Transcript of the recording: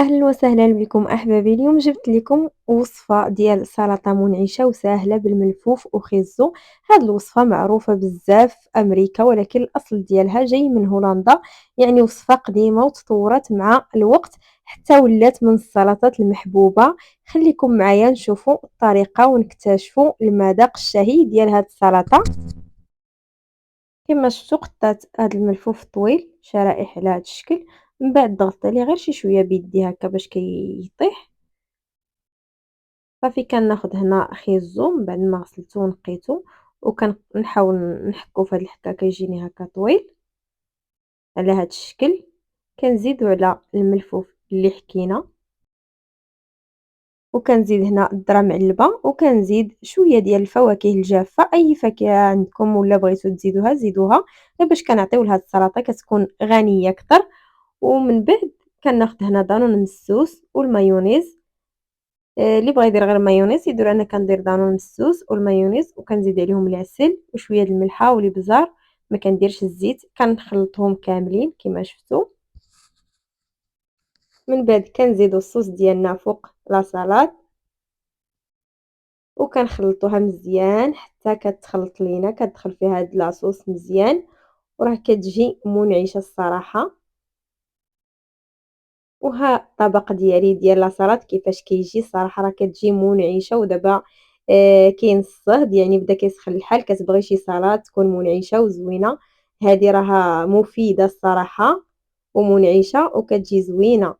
أهلا وسهلا بكم أحبابي. اليوم جبت لكم وصفة ديال سلطة منعشة وسهلة بالملفوف وخيزو. هاد الوصفة معروفة بزاف في أمريكا، ولكن الأصل ديالها جاي من هولندا. يعني وصفة قديمة وتطورت مع الوقت حتى ولات من السلطات المحبوبة. خليكم معايا نشوفوا الطريقة ونكتشفوا المذاق الشهي ديال هاد السلطة. كما شفتوا قطعت هاد الملفوف الطويل شرائح على هاد الشكل، من بعد ضغطت عليه غير شي شويه بيدي هكا باش كيطيح. صافي كناخد هنا خيزو من بعد ما غسلته ونقيته، وكنحاول نحكو في هاد الحكه كيجيني هكا طويل على هاد الشكل. كنزيدو على الملفوف اللي حكينا، وكنزيد هنا الذره معلبه، وكنزيد شويه ديال الفواكه الجافه، اي فاكهه عندكم ولا بغيتو تزيدوها زيدوها، غير باش كنعطيو لهاد السلطه كتكون غنيه اكثر. ومن بعد كناخد هنا دانون مسوس والمايونيز. اللي بغى يدير غير مايونيز يدير، انا كندير دانون مسوس والمايونيز، وكنزيد عليهم العسل وشويه د الملحه والابزار. ما كنديرش الزيت، كنخلطهم كاملين كما شفتوا. من بعد كنزيدو الصوص ديالنا فوق لا سالاد، وكنخلطوها مزيان حتى كتخلط لينا، كتدخل فيها هاد لاصوص مزيان، وراه كتجي منعشه الصراحه. وها الطبق ديالي ديال لا سلطه كيفاش كيجي الصراحه، راه كتجي منعشه. ودابا كاين الصهد، يعني بدا كيسخن الحال، كتبغي شي سلطه تكون منعشه وزوينه. هذه راها مفيده الصراحه ومنعشه وكتجي زوينه.